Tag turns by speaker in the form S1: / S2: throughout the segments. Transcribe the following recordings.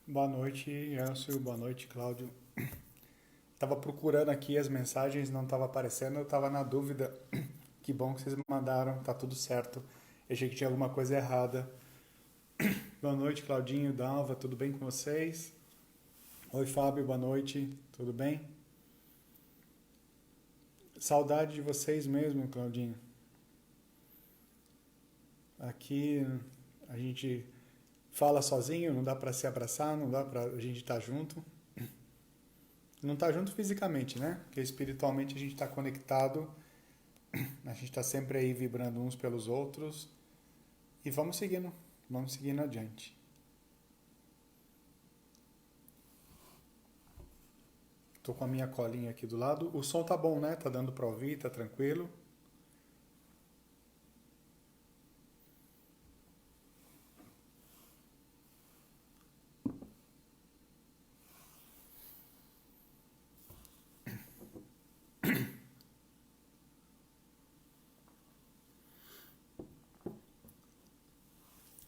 S1: Boa noite, Elcio. Boa noite, Cláudio. Tava procurando aqui as mensagens, não tava aparecendo, eu tava na dúvida. Que bom que vocês me mandaram, tá tudo certo. Eu achei que tinha alguma coisa errada. Boa noite, Claudinho, Dalva, tudo bem com vocês? Oi, Fábio, boa noite, tudo bem? Saudade de vocês mesmo, Claudinho. Aqui a gente fala sozinho, não dá pra se abraçar, não dá pra a gente estar junto. Não tá junto fisicamente, né? Porque espiritualmente a gente tá conectado, a gente tá sempre aí vibrando uns pelos outros. E vamos seguindo adiante. Tô com a minha colinha aqui do lado. O som tá bom, né? Tá dando pra ouvir, tá tranquilo.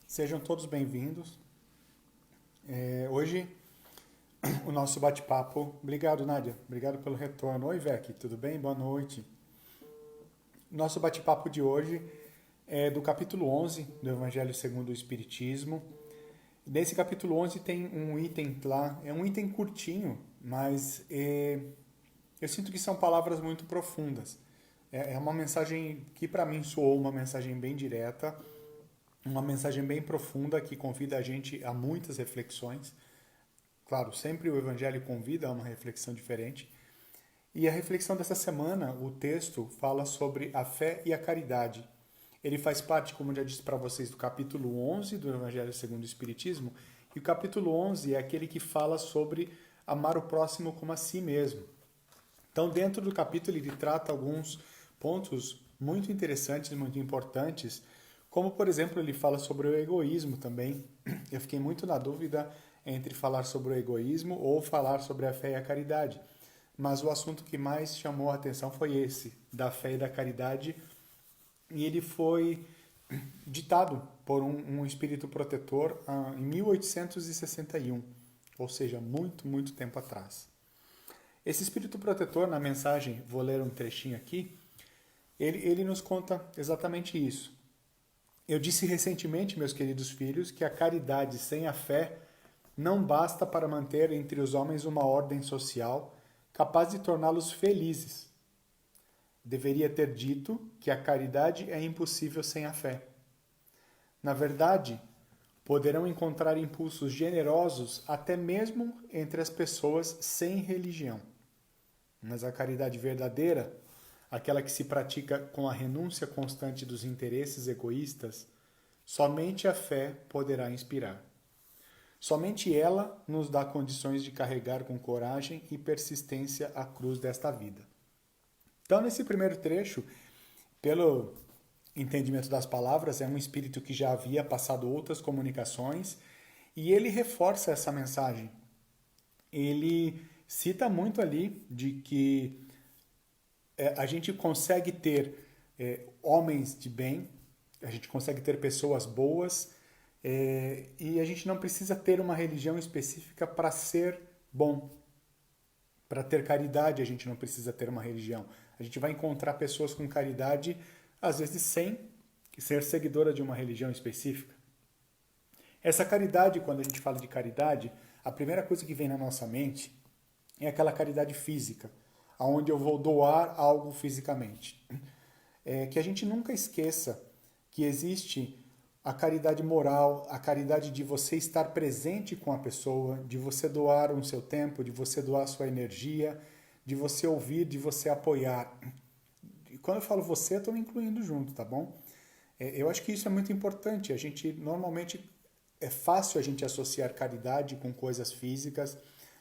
S1: Sejam todos bem-vindos. Hoje o nosso bate-papo. Obrigado, Nádia. Obrigado pelo retorno. Oi, Vec, tudo bem? Boa noite. Nosso bate-papo de hoje é do capítulo 11 do Evangelho segundo o Espiritismo. Nesse capítulo 11 tem um item lá, é um item curtinho, mas eu sinto que são palavras muito profundas. É uma mensagem que para mim soou uma mensagem bem direta, uma mensagem bem profunda que convida a gente a muitas reflexões. Claro, sempre o Evangelho convida a uma reflexão diferente. E a reflexão dessa semana, o texto fala sobre a fé e a caridade. Ele faz parte, como eu já disse para vocês, do capítulo 11 do Evangelho segundo o Espiritismo. E o capítulo 11 é aquele que fala sobre amar o próximo como a si mesmo. Então, dentro do capítulo, ele trata alguns pontos muito interessantes, muito importantes, como, por exemplo, ele fala sobre o egoísmo também. Eu fiquei muito na dúvida entre falar sobre o egoísmo ou falar sobre a fé e a caridade. Mas o assunto que mais chamou a atenção foi esse, da fé e da caridade, e ele foi ditado por um espírito protetor em 1861, ou seja, muito, muito tempo atrás. Esse espírito protetor, na mensagem, vou ler um trechinho aqui, ele nos conta exatamente isso. Eu disse recentemente, meus queridos filhos, que a caridade sem a fé não basta para manter entre os homens uma ordem social capaz de torná-los felizes. Deveria ter dito que a caridade é impossível sem a fé. Na verdade, poderão encontrar impulsos generosos até mesmo entre as pessoas sem religião. Mas a caridade verdadeira, aquela que se pratica com a renúncia constante dos interesses egoístas, somente a fé poderá inspirar. Somente ela nos dá condições de carregar com coragem e persistência a cruz desta vida. Então, nesse primeiro trecho, pelo entendimento das palavras, é um espírito que já havia passado outras comunicações e ele reforça essa mensagem. Ele cita muito ali de que a gente consegue ter homens de bem, a gente consegue ter pessoas boas e a gente não precisa ter uma religião específica para ser bom. Para ter caridade, a gente não precisa ter uma religião. A gente vai encontrar pessoas com caridade, às vezes sem ser seguidora de uma religião específica. Essa caridade, quando a gente fala de caridade, a primeira coisa que vem na nossa mente é aquela caridade física, aonde eu vou doar algo fisicamente. Que a gente nunca esqueça que existe a caridade moral, a caridade de você estar presente com a pessoa, de você doar o seu tempo, de você doar a sua energia, de você ouvir, de você apoiar. E quando eu falo você, eu estou me incluindo junto, tá bom? Eu acho que isso é muito importante. A gente normalmente é fácil a gente associar caridade com coisas físicas,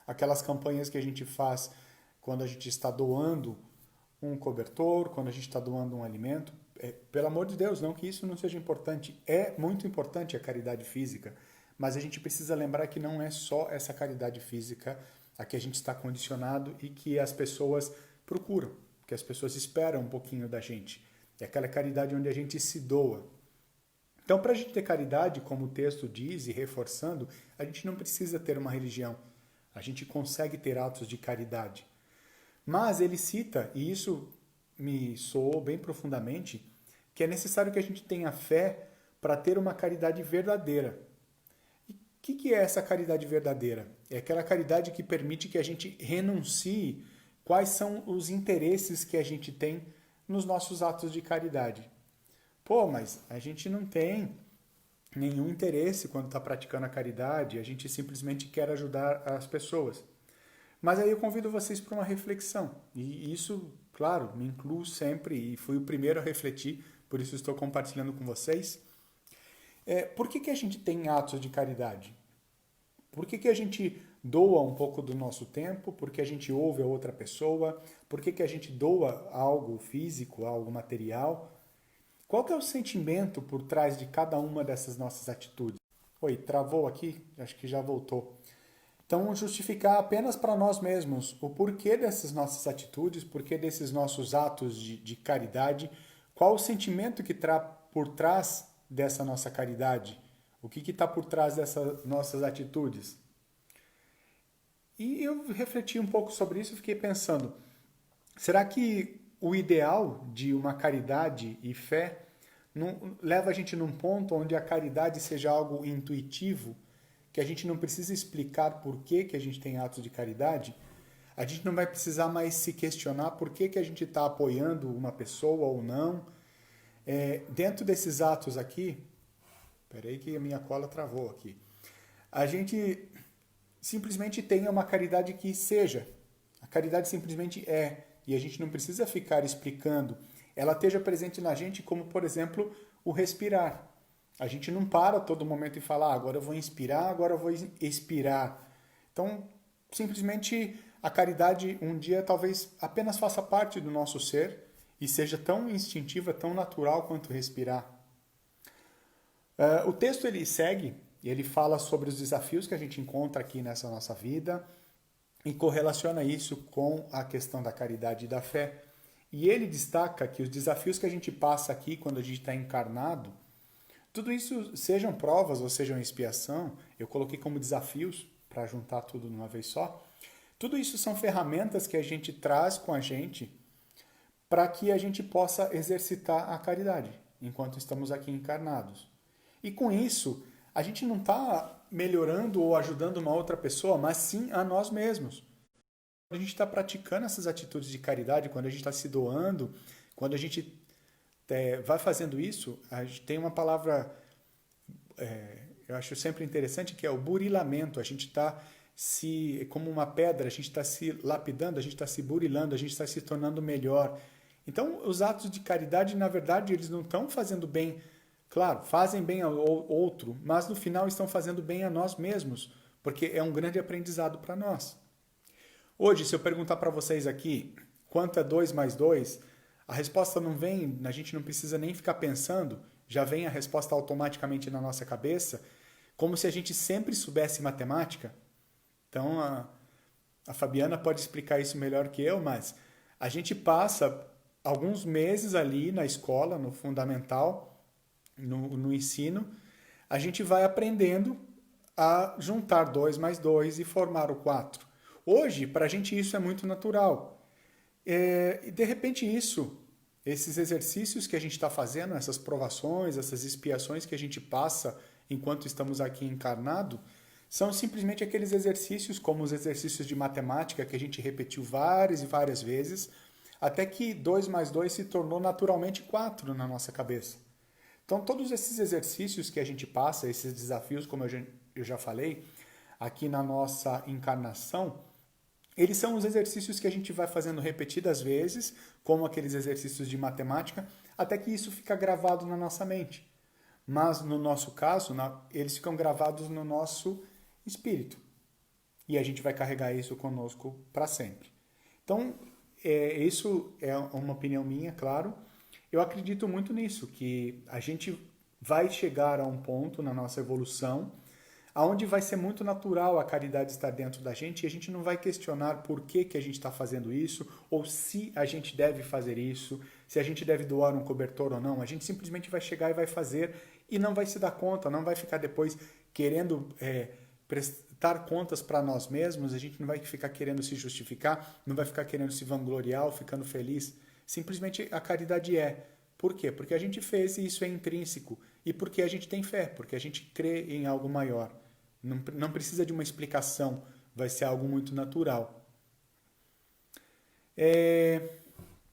S1: aquelas campanhas que a gente faz quando a gente está doando um cobertor, quando a gente está doando um alimento. Pelo amor de Deus, não que isso não seja importante. É muito importante a caridade física, mas a gente precisa lembrar que não é só essa caridade física a que a gente está condicionado e que as pessoas procuram, que as pessoas esperam um pouquinho da gente. É aquela caridade onde a gente se doa. Então, para a gente ter caridade, como o texto diz e reforçando, a gente não precisa ter uma religião. A gente consegue ter atos de caridade. Mas ele cita, e isso me soou bem profundamente, que é necessário que a gente tenha fé para ter uma caridade verdadeira. E o que é essa caridade verdadeira? É aquela caridade que permite que a gente renuncie quais são os interesses que a gente tem nos nossos atos de caridade. Pô, mas a gente não tem nenhum interesse quando está praticando a caridade, a gente simplesmente quer ajudar as pessoas. Mas aí eu convido vocês para uma reflexão. E isso, claro, me incluo sempre e fui o primeiro a refletir, por isso estou compartilhando com vocês. Por que a gente tem atos de caridade? Por que a gente doa um pouco do nosso tempo? Por que a gente ouve a outra pessoa? Por que a gente doa algo físico, algo material? Qual que é o sentimento por trás de cada uma dessas nossas atitudes? Oi, travou aqui? Acho que já voltou. Então, justificar apenas para nós mesmos o porquê dessas nossas atitudes, porquê desses nossos atos de caridade, qual o sentimento que está por trás dessa nossa caridade, o que está por trás dessas nossas atitudes. E eu refleti um pouco sobre isso e fiquei pensando, será que o ideal de uma caridade e fé leva a gente num ponto onde a caridade seja algo intuitivo, que a gente não precisa explicar por que a gente tem atos de caridade? A gente não vai precisar mais se questionar por que a gente está apoiando uma pessoa ou não. Dentro desses atos aqui, peraí que a minha cola travou aqui. A gente simplesmente tenha uma caridade que seja. A caridade simplesmente é. E a gente não precisa ficar explicando. Ela esteja presente na gente como, por exemplo, o respirar. A gente não para a todo momento e fala, agora eu vou inspirar, agora eu vou expirar. Então, simplesmente a caridade um dia talvez apenas faça parte do nosso ser e seja tão instintiva, tão natural quanto respirar. O texto ele segue, ele fala sobre os desafios que a gente encontra aqui nessa nossa vida e correlaciona isso com a questão da caridade e da fé. E ele destaca que os desafios que a gente passa aqui quando a gente está encarnado, tudo isso, sejam provas ou sejam expiação, eu coloquei como desafios para juntar tudo numa vez só. Tudo isso são ferramentas que a gente traz com a gente para que a gente possa exercitar a caridade enquanto estamos aqui encarnados. E com isso, a gente não está melhorando ou ajudando uma outra pessoa, mas sim a nós mesmos. Quando a gente está praticando essas atitudes de caridade, quando a gente está se doando, quando a gente vai fazendo isso, a gente tem uma palavra, eu acho sempre interessante, que é o burilamento. A gente está como uma pedra, a gente está se lapidando, a gente está se burilando, a gente está se tornando melhor. Então, os atos de caridade, na verdade, eles não estão fazendo bem, claro, fazem bem ao outro, mas no final estão fazendo bem a nós mesmos, porque é um grande aprendizado para nós. Hoje, se eu perguntar para vocês aqui, quanto é 2 mais 2, a resposta não vem, a gente não precisa nem ficar pensando, já vem a resposta automaticamente na nossa cabeça, como se a gente sempre soubesse matemática. Então, a Fabiana pode explicar isso melhor que eu, mas a gente passa alguns meses ali na escola, no fundamental, no ensino, a gente vai aprendendo a juntar 2 mais 2 e formar o 4. Hoje, para a gente isso é muito natural. E de repente esses exercícios que a gente está fazendo, essas provações, essas expiações que a gente passa enquanto estamos aqui encarnado, são simplesmente aqueles exercícios, como os exercícios de matemática que a gente repetiu várias e várias vezes, até que 2 mais 2 se tornou naturalmente 4 na nossa cabeça. Então, todos esses exercícios que a gente passa, esses desafios, como eu já falei, aqui na nossa encarnação, eles são os exercícios que a gente vai fazendo repetidas vezes, como aqueles exercícios de matemática, até que isso fica gravado na nossa mente. Mas, no nosso caso, eles ficam gravados no nosso espírito. E a gente vai carregar isso conosco para sempre. Então, isso é uma opinião minha, claro. Eu acredito muito nisso, que a gente vai chegar a um ponto na nossa evolução onde vai ser muito natural a caridade estar dentro da gente e a gente não vai questionar por que a gente está fazendo isso ou se a gente deve fazer isso, se a gente deve doar um cobertor ou não. A gente simplesmente vai chegar e vai fazer e não vai se dar conta, não vai ficar depois querendo prestar contas para nós mesmos, a gente não vai ficar querendo se justificar, não vai ficar querendo se vangloriar ou ficando feliz. Simplesmente a caridade é. Por quê? Porque a gente fez e isso é intrínseco. E porque a gente tem fé, porque a gente crê em algo maior. Não precisa de uma explicação, vai ser algo muito natural.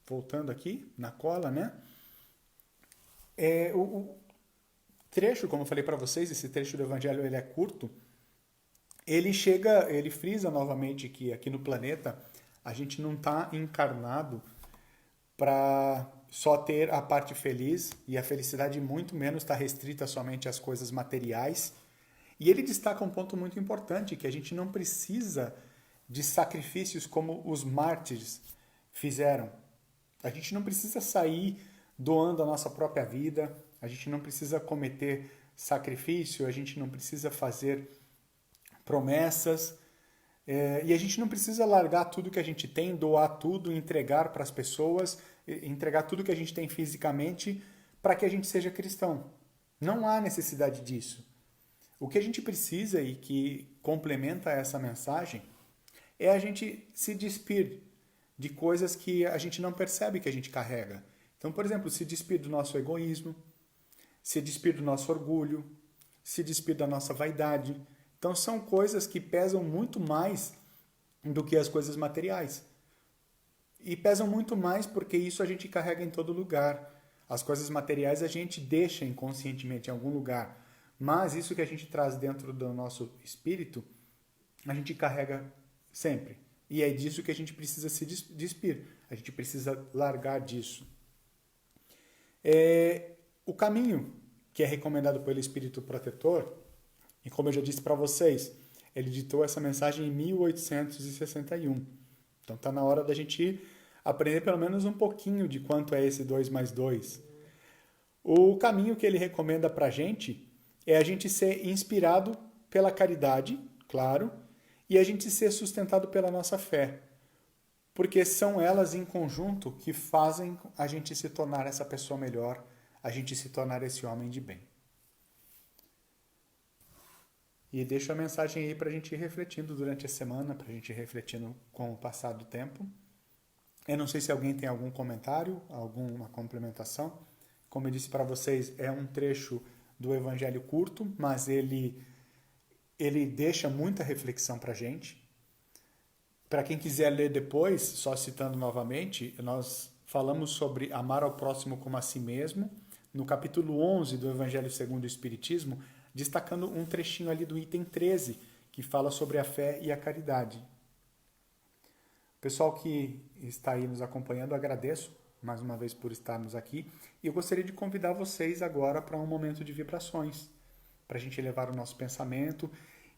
S1: Voltando aqui na cola, né? O trecho, como eu falei para vocês, esse trecho do Evangelho ele é curto. Ele frisa novamente que aqui no planeta a gente não está encarnado para só ter a parte feliz, e a felicidade muito menos está restrita somente às coisas materiais. E ele destaca um ponto muito importante, que a gente não precisa de sacrifícios como os mártires fizeram. A gente não precisa sair doando a nossa própria vida, a gente não precisa cometer sacrifício, a gente não precisa fazer promessas, e a gente não precisa largar tudo que a gente tem, doar tudo, entregar para as pessoas, entregar tudo que a gente tem fisicamente para que a gente seja cristão. Não há necessidade disso. O que a gente precisa e que complementa essa mensagem é a gente se despir de coisas que a gente não percebe que a gente carrega. Então, por exemplo, se despir do nosso egoísmo, se despir do nosso orgulho, se despir da nossa vaidade. Então, são coisas que pesam muito mais do que as coisas materiais. E pesam muito mais porque isso a gente carrega em todo lugar. As coisas materiais a gente deixa inconscientemente em algum lugar. Mas isso que a gente traz dentro do nosso espírito, a gente carrega sempre. E é disso que a gente precisa se despir. A gente precisa largar disso. O caminho que é recomendado pelo Espírito Protetor, e como eu já disse para vocês, ele ditou essa mensagem em 1861. Então está na hora da gente aprender pelo menos um pouquinho de quanto é esse 2 mais 2. O caminho que ele recomenda para a gente é a gente ser inspirado pela caridade, claro, e a gente ser sustentado pela nossa fé. Porque são elas em conjunto que fazem a gente se tornar essa pessoa melhor, a gente se tornar esse homem de bem. E deixo a mensagem aí para a gente ir refletindo durante a semana, para a gente ir refletindo com o passar do tempo. Eu não sei se alguém tem algum comentário, alguma complementação. Como eu disse para vocês, é um trecho do Evangelho curto, mas ele deixa muita reflexão para a gente. Para quem quiser ler depois, só citando novamente, nós falamos sobre amar ao próximo como a si mesmo, no capítulo 11 do Evangelho segundo o Espiritismo, destacando um trechinho ali do item 13, que fala sobre a fé e a caridade. Pessoal que está aí nos acompanhando, agradeço mais uma vez por estarmos aqui, e eu gostaria de convidar vocês agora para um momento de vibrações, para a gente elevar o nosso pensamento.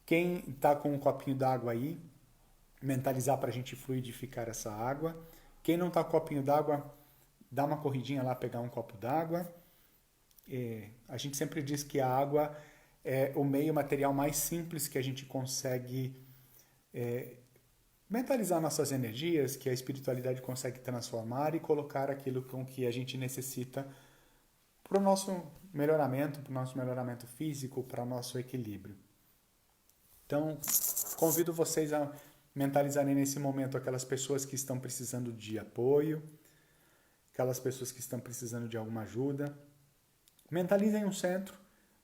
S1: Quem está com um copinho d'água aí, mentalizar para a gente fluidificar essa água. Quem não está com copinho d'água, dá uma corridinha lá, pegar um copo d'água. A gente sempre diz que a água é o meio material mais simples que a gente consegue mentalizar nossas energias, que a espiritualidade consegue transformar e colocar aquilo com que a gente necessita para o nosso melhoramento físico, para o nosso equilíbrio. Então, convido vocês a mentalizarem nesse momento aquelas pessoas que estão precisando de apoio, aquelas pessoas que estão precisando de alguma ajuda. Mentalizem um centro,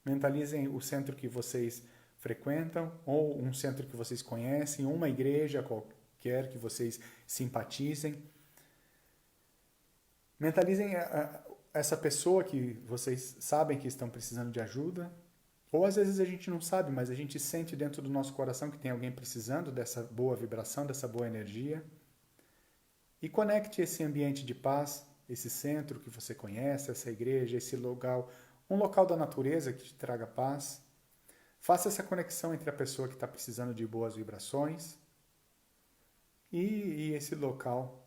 S1: mentalizem o centro que vocês frequentam, ou um centro que vocês conhecem, uma igreja qualquer que vocês simpatizem. Mentalizem essa pessoa que vocês sabem que estão precisando de ajuda, ou às vezes a gente não sabe, mas a gente sente dentro do nosso coração que tem alguém precisando dessa boa vibração, dessa boa energia. E conecte esse ambiente de paz, esse centro que você conhece, essa igreja, esse local, um local da natureza que te traga paz. Faça essa conexão entre a pessoa que está precisando de boas vibrações e esse local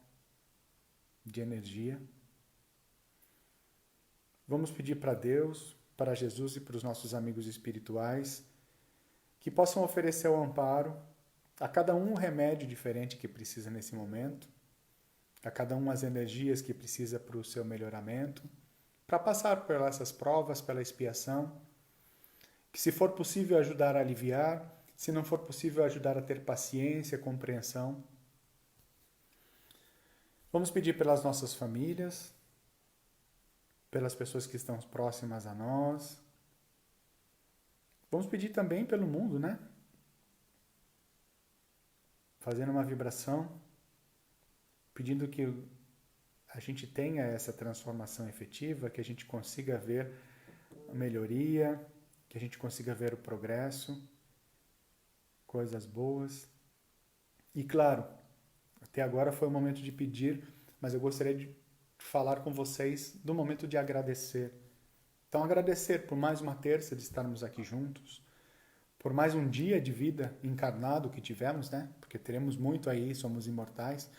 S1: de energia. Vamos pedir para Deus, para Jesus e para os nossos amigos espirituais que possam oferecer o amparo a cada um remédio diferente que precisa nesse momento, a cada um as energias que precisa para o seu melhoramento, para passar por essas provas, pela expiação, que se for possível ajudar a aliviar, se não for possível ajudar a ter paciência, compreensão. Vamos pedir pelas nossas famílias, pelas pessoas que estão próximas a nós. Vamos pedir também pelo mundo, né? Fazendo uma vibração, pedindo que a gente tenha essa transformação efetiva, que a gente consiga ver a melhoria, que a gente consiga ver o progresso, coisas boas. E claro, até agora foi o momento de pedir, mas eu gostaria de falar com vocês do momento de agradecer. Então, agradecer por mais uma terça de estarmos aqui juntos, por mais um dia de vida encarnado que tivemos, né? Porque teremos muito aí, somos imortais,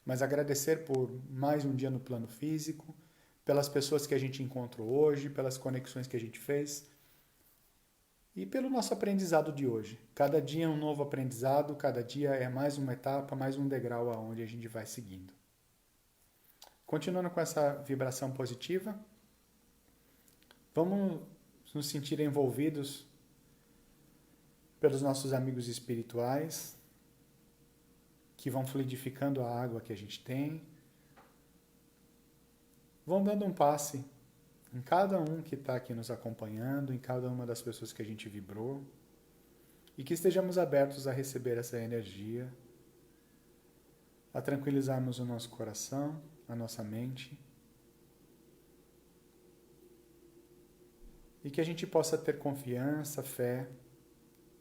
S1: mas agradecer por mais um dia no plano físico, pelas pessoas que a gente encontrou hoje, pelas conexões que a gente fez e pelo nosso aprendizado de hoje. Cada dia é um novo aprendizado, cada dia é mais uma etapa, mais um degrau aonde a gente vai seguindo. Continuando com essa vibração positiva, vamos nos sentir envolvidos pelos nossos amigos espirituais, que vão fluidificando a água que a gente tem, vão dando um passe em cada um que está aqui nos acompanhando, em cada uma das pessoas que a gente vibrou, e que estejamos abertos a receber essa energia, a tranquilizarmos o nosso coração, a nossa mente, e que a gente possa ter confiança, fé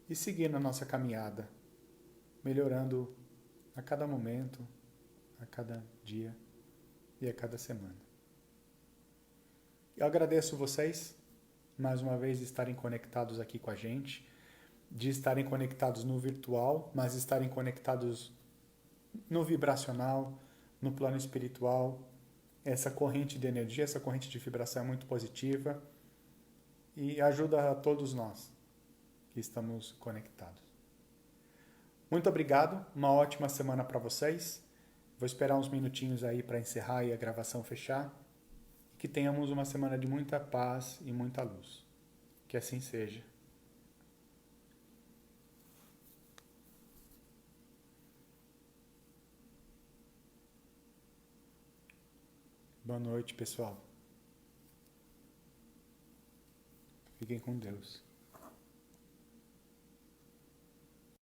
S1: e seguir na nossa caminhada, melhorando a cada momento, a cada dia e a cada semana. Eu agradeço vocês, mais uma vez, de estarem conectados aqui com a gente, de estarem conectados no virtual, mas estarem conectados no vibracional, no plano espiritual. Essa corrente de energia, essa corrente de vibração é muito positiva e ajuda a todos nós que estamos conectados. Muito obrigado, uma ótima semana para vocês. Vou esperar uns minutinhos aí para encerrar e a gravação fechar. Que tenhamos uma semana de muita paz e muita luz. Que assim seja. Boa noite, pessoal. Fiquem com Deus.